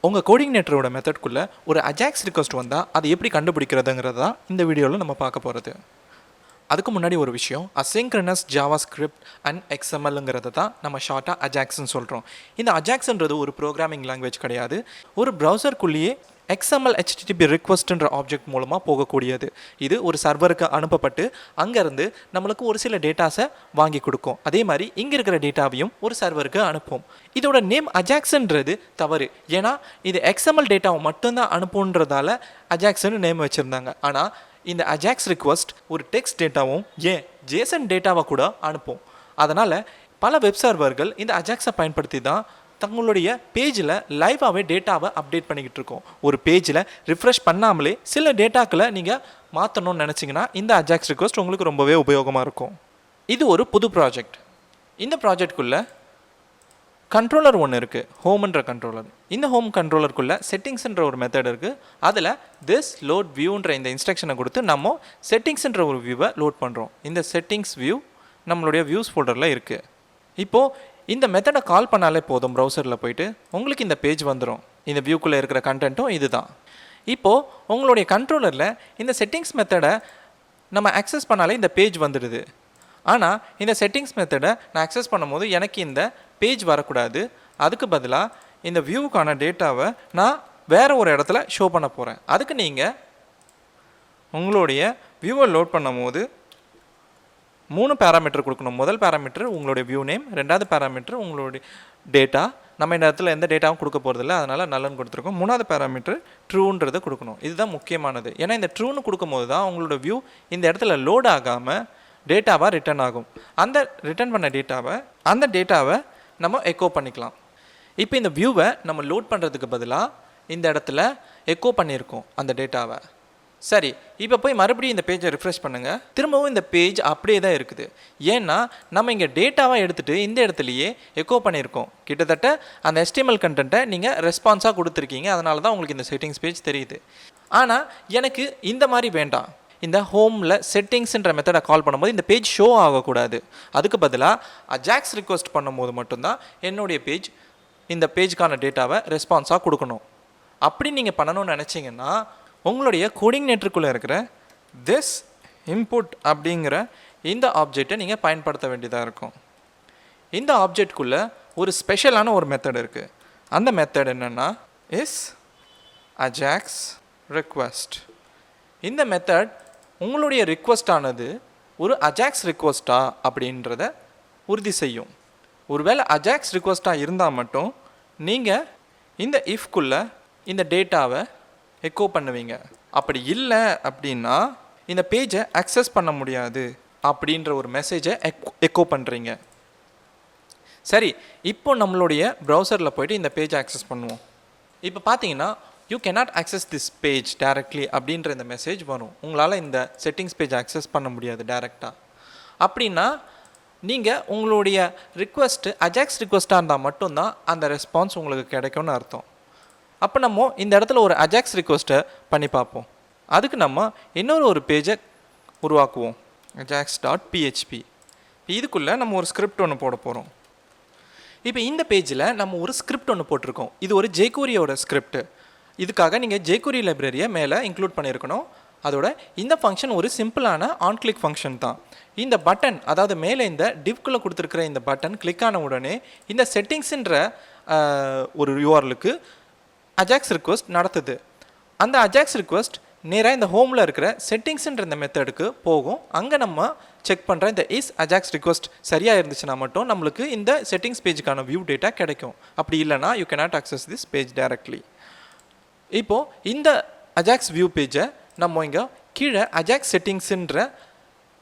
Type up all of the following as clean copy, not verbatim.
உங்கள் கோடிங்னேட்டரோட மெத்தட்குள்ளே ஒரு Ajax request வந்தால் அதை எப்படி கண்டுபிடிக்கிறதுங்கிறது தான் இந்த வீடியோவில் நம்ம பார்க்க போகிறது. அதுக்கு முன்னாடி ஒரு விஷயம், asynchronous JavaScript and XMLங்கிறத தான் நம்ம ஷார்ட்டாக அஜாக்ஸ்ன்னு சொல்கிறோம். இந்த அஜாக்ஸ்ன்றது ஒரு ப்ரோக்ராமிங் லாங்குவேஜ் கிடையாது. ஒரு ப்ரௌசருக்குள்ளேயே XML HTTP ரிக்வெஸ்ட்ன்ற ஆப்ஜெக்ட் மூலமாக போகக்கூடியது. இது ஒரு சர்வருக்கு அனுப்பப்பட்டு அங்கேருந்து நம்மளுக்கு ஒரு சில டேட்டாஸை வாங்கி கொடுக்கும். அதே மாதிரி இங்கே இருக்கிற டேட்டாவையும் ஒரு சர்வருக்கு அனுப்பும். இதோட நேம் அஜாக்ஸ்ன்றது தவறு. ஏன்னா இது XML டேட்டாவை மட்டும்தான் அனுப்புன்றதால அஜாக்ஸ்ன்னு நேம் வச்சுருந்தாங்க. ஆனால் இந்த அஜாக்ஸ் ரிக்வெஸ்ட் ஒரு டெக்ஸ்ட் டேட்டாவும் ஜேசன் டேட்டாவை கூட அனுப்பும். அதனால் பல வெப் சர்வர்கள் இந்த அஜாக்ஸை பயன்படுத்தி தான் தங்களுடைய பேஜில் லைவாகவே டேட்டாவை அப்டேட் பண்ணிக்கிட்டு இருக்கோம். ஒரு பேஜில் ரிஃப்ரெஷ் பண்ணாமலே சில டேட்டாக்களை நீங்கள் மாற்றணும்னு நினச்சிங்கன்னா இந்த அஜாக்ஸ் ரிக்வெஸ்ட் உங்களுக்கு ரொம்பவே உபயோகமாக இருக்கும். இது ஒரு புது ப்ராஜெக்ட். இந்த ப்ராஜெக்ட்குள்ளே கண்ட்ரோலர் ஒன்று இருக்குது, ஹோம்ன்ற கண்ட்ரோலர். இந்த ஹோம் கண்ட்ரோலருக்குள்ளே செட்டிங்ஸ்ன்ற ஒரு மெத்தட் இருக்குது. அதில் திஸ் லோட் வியூன்ற இந்த இன்ஸ்ட்ரக்ஷனை கொடுத்து நம்ம செட்டிங்ஸ்ன்ற ஒரு வியூவை லோட் பண்ணுறோம். இந்த செட்டிங்ஸ் வியூ நம்மளுடைய வியூஸ் ஃபோல்டரில் இருக்குது. இப்போது இந்த மெத்தடை கால் பண்ணாலே போதும், ப்ரௌசரில் போயிட்டு உங்களுக்கு இந்த பேஜ் வந்துடும். இந்த வியூக்குள்ளே இருக்கிற கண்டென்ட்டும் இது தான். இப்போது உங்களுடைய கண்ட்ரோலரில் இந்த செட்டிங்ஸ் மெத்தடை நம்ம ஆக்சஸ் பண்ணாலே இந்த பேஜ் வந்துடுது. ஆனால் இந்த செட்டிங்ஸ் மெத்தடை நான் ஆக்சஸ் பண்ணும்போது எனக்கு இந்த பேஜ் வரக்கூடாது. அதுக்கு பதிலாக இந்த வியூவுக்கான டேட்டாவை நான் வேறு ஒரு இடத்துல ஷோ பண்ண போகிறேன். அதுக்கு நீங்கள் உங்களுடைய வியூவை லோட் பண்ணும் போது 3 பேராமீட்டர் கொடுக்கணும். முதல் பேராமீட்டர் உங்களுடைய வியூ நேம், ரெண்டாவது பேராமீட்டர் உங்களுடைய டேட்டா. நம்ம இந்த இடத்துல எந்த டேட்டாவும் கொடுக்க போகிறதில்ல, அதனால் நல்லன்னு கொடுத்துருக்கோம். மூணாவது பேராமீட்டர் ட்ரூன்றதை கொடுக்கணும். இதுதான் முக்கியமானது. ஏன்னா இந்த ட்ரூன்னு கொடுக்கும்போது தான் உங்களோட வியூ இந்த இடத்துல லோட் ஆகாமல் டேட்டாவாக ரிட்டர்ன் ஆகும். அந்த ரிட்டர்ன் பண்ண அந்த டேட்டாவை நம்ம எக்கோ பண்ணிக்கலாம். இப்போ இந்த வியூவை நம்ம லோட் பண்ணுறதுக்கு பதிலாக இந்த இடத்துல எக்கோ பண்ணியிருக்கோம் அந்த டேட்டாவை. சரி, இப்போ போய் மறுபடியும் இந்த பேஜை ரிஃப்ரெஷ் பண்ணுங்கள். திரும்பவும் இந்த பேஜ் அப்படியே தான் இருக்குது. ஏன்னா நம்ம இங்கே டேட்டாவை எடுத்துகிட்டு இந்த இடத்துலையே எக்கோ பண்ணியிருக்கோம். கிட்டத்தட்ட அந்த HTML கண்டென்ட்டை நீங்கள் ரெஸ்பான்ஸாக கொடுத்துருக்கீங்க. அதனால தான் உங்களுக்கு இந்த செட்டிங்ஸ் பேஜ் தெரியுது. ஆனால் எனக்கு இந்த மாதிரி வேண்டாம். இந்த ஹோமில் செட்டிங்ஸ்ன்ற மெத்தடை கால் பண்ணும்போது இந்த பேஜ் ஷோ ஆகக்கூடாது. அதுக்கு பதிலாக அஜாக்ஸ் ரிக்வெஸ்ட் பண்ணும்போது மட்டும்தான் என்னுடைய பேஜ் இந்த பேஜுக்கான டேட்டாவை ரெஸ்பான்ஸாக கொடுக்கணும். அப்படி நீங்கள் பண்ணணும்னு நினச்சிங்கன்னா உங்களுடைய கோடிங்னேட்டருக்குள்ளே இருக்கிற திஸ் இன்புட் அப்படிங்கிற இந்த ஆப்ஜெக்டை நீங்கள் பயன்படுத்த வேண்டியதாக இருக்கும். இந்த ஆப்ஜெக்ட்குள்ளே ஒரு ஸ்பெஷலான ஒரு மெத்தட் இருக்குது. அந்த மெத்தட் என்னென்னா இஸ் அஜாக்ஸ் ரிக்வெஸ்ட். இந்த மெத்தட் உங்களுடைய ரிக்வெஸ்டானது ஒரு அஜாக்ஸ் ரிக்வெஸ்ட்டா அப்படின்றத உறுதி செய்யும். ஒருவேளை அஜாக்ஸ் ரிக்வெஸ்ட்டாக இருந்தால் மட்டும் நீங்கள் இந்த இஃப்குள்ளே இந்த டேட்டாவை எக்கோ பண்ணுவீங்க. அப்படி இல்லை அப்படின்னா இந்த பேஜை அக்சஸ் பண்ண முடியாது அப்படின்ற ஒரு மெசேஜை எக்கோ பண்ணுறீங்க. சரி, இப்போ நம்மளுடைய ப்ரௌசரில் போய்ட்டு இந்த பேஜை அக்சஸ் பண்ணுவோம். இப்போ பார்த்தீங்கன்னா you cannot access this page directly அப்படின்ற இந்த மெசேஜ் வரும். உங்களால் இந்த செட்டிங்ஸ் பேஜ் அக்சஸ் பண்ண முடியாது டைரெக்டாக. அப்படின்னா நீங்கள் உங்களுடைய ரிக்வெஸ்ட்டு அஜாக்ஸ் ரிக்வெஸ்ட்டாக இருந்தால் மட்டும்தான் அந்த ரெஸ்பான்ஸ் உங்களுக்கு கிடைக்கும்னு அர்த்தம். அப்போ நம்ம இந்த இடத்துல ஒரு அஜாக்ஸ் ரிக்வெஸ்ட்டை பண்ணி பார்ப்போம். அதுக்கு நம்ம இன்னொரு பேஜை உருவாக்குவோம், ajax.php. இதுக்குள்ளே நம்ம ஒரு ஸ்கிரிப்ட் ஒன்று போட போகிறோம். இப்போ இந்த பேஜில் நம்ம ஒரு ஸ்கிரிப்ட் ஒன்று போட்டிருக்கோம். இது ஒரு jQueryயோட ஸ்கிரிப்ட். இதுக்காக நீங்கள் jQuery லைப்ரரியை மேலே இன்க்ளூட் பண்ணியிருக்கணும். அதோட இந்த ஃபங்க்ஷன் ஒரு சிம்பிளான ஆன் கிளிக் ஃபங்க்ஷன் தான். இந்த பட்டன், அதாவது மேலே இந்த டிவ்குள்ளே கொடுத்துருக்கிற இந்த பட்டன் கிளிக் ஆன உடனே இந்த செட்டிங்ஸ்ன்ற ஒரு யூஆர்எலுக்கு அஜாக்ஸ் ரிக்வெஸ்ட் நடத்துது. அந்த அஜாக்ஸ் ரிக்வெஸ்ட் நேராக இந்த ஹோமில் இருக்கிற செட்டிங்ஸ்ன்ற இந்த மெத்தடுக்கு போகும். அங்கே நம்ம செக் பண்ணுற இந்த இஸ் அஜாக்ஸ் ரிக்வெஸ்ட் சரியாக இருந்துச்சுன்னா மட்டும் நம்மளுக்கு இந்த செட்டிங்ஸ் பேஜுக்கான வியூ டேட்டா கிடைக்கும். அப்படி இல்லைனா you cannot access this page directly. இப்போது இந்த அஜாக்ஸ் வியூ பேஜை நம்ம இங்கே கீழே அஜாக்ஸ் செட்டிங்ஸுன்ற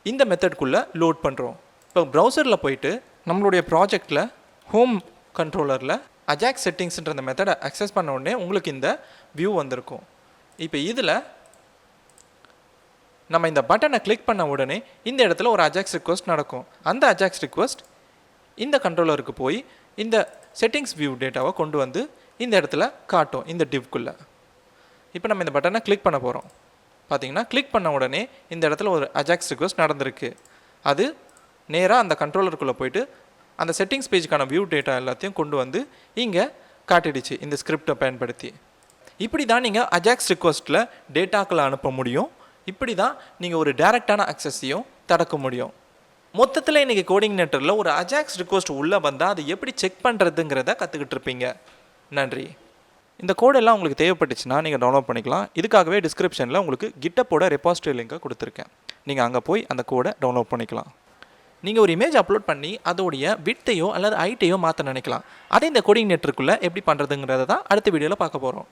இந்த மெத்தட்குள்ளே லோட் பண்ணுறோம். இப்போ ப்ரௌசரில் போயிட்டு நம்மளுடைய ப்ராஜெக்டில் ஹோம் கண்ட்ரோலரில் அஜாக்ஸ் செட்டிங்ஸ்ன்ற இந்த மெத்தடை அக்சஸ் பண்ண உடனே உங்களுக்கு இந்த வியூ வந்திருக்கும். இப்போ இதில் நம்ம இந்த பட்டனை கிளிக் பண்ண உடனே இந்த இடத்துல ஒரு அஜாக்ஸ் ரிக்வெஸ்ட் நடக்கும். அந்த அஜாக்ஸ் ரிக்வெஸ்ட் இந்த கண்ட்ரோலருக்கு போய் இந்த செட்டிங்ஸ் வியூ டேட்டாவை கொண்டு வந்து இந்த இடத்துல காட்டும், இந்த டிவ்குள்ளே. இப்போ நம்ம இந்த பட்டனை கிளிக் பண்ண போகிறோம். பார்த்தீங்கன்னா கிளிக் பண்ண உடனே இந்த இடத்துல ஒரு அஜாக்ஸ் ரிக்வெஸ்ட் நடந்திருக்கு. அது நேராக அந்த கண்ட்ரோலருக்குள்ளே போயிட்டு அந்த செட்டிங்ஸ் பேஜுக்கான வியூ டேட்டா எல்லாத்தையும் கொண்டு வந்து இங்கே காட்டிடுச்சு இந்த ஸ்கிரிப்டை பயன்படுத்தி. இப்படி தான் நீங்கள் அஜாக்ஸ் ரிக்வஸ்ட்டில் டேட்டாக்களை அனுப்ப முடியும். இப்படி தான் நீங்கள் ஒரு டைரெக்டான அக்சஸையும் தடுக்க முடியும். மொத்தத்தில் இன்றைக்கி கோடிங்நெட்டரில் ஒரு அஜாக்ஸ் ரிக்வஸ்ட் உள்ளே வந்தால் அதை எப்படி செக் பண்ணுறதுங்கிறத கற்றுக்கிட்டு இருப்பீங்க. நன்றி. இந்த கோடெல்லாம் உங்களுக்கு தேவைப்பட்டுச்சுன்னா நீங்கள் டவுன்லோட் பண்ணிக்கலாம். இதுக்காகவே டிஸ்கிரிப்ஷனில் உங்களுக்கு கிட்டப்போட ரெபாசிட்டரி லிங்கை கொடுத்துருக்கேன். நீங்கள் அங்கே போய் அந்த கோடை டவுன்லோட் பண்ணிக்கலாம். நீங்கள் ஒரு இமேஜ் அப்லோட் பண்ணி அதோடைய விட்த்தையோ அல்லது ஹைட்டையோ மாற்ற நினைக்கலாம். அதை இந்த கோடிங்நெட்டருக்குள்ளே எப்படி பண்ணுறதுங்கிறத தான் அடுத்த வீடியோவில் பார்க்க போகிறோம்.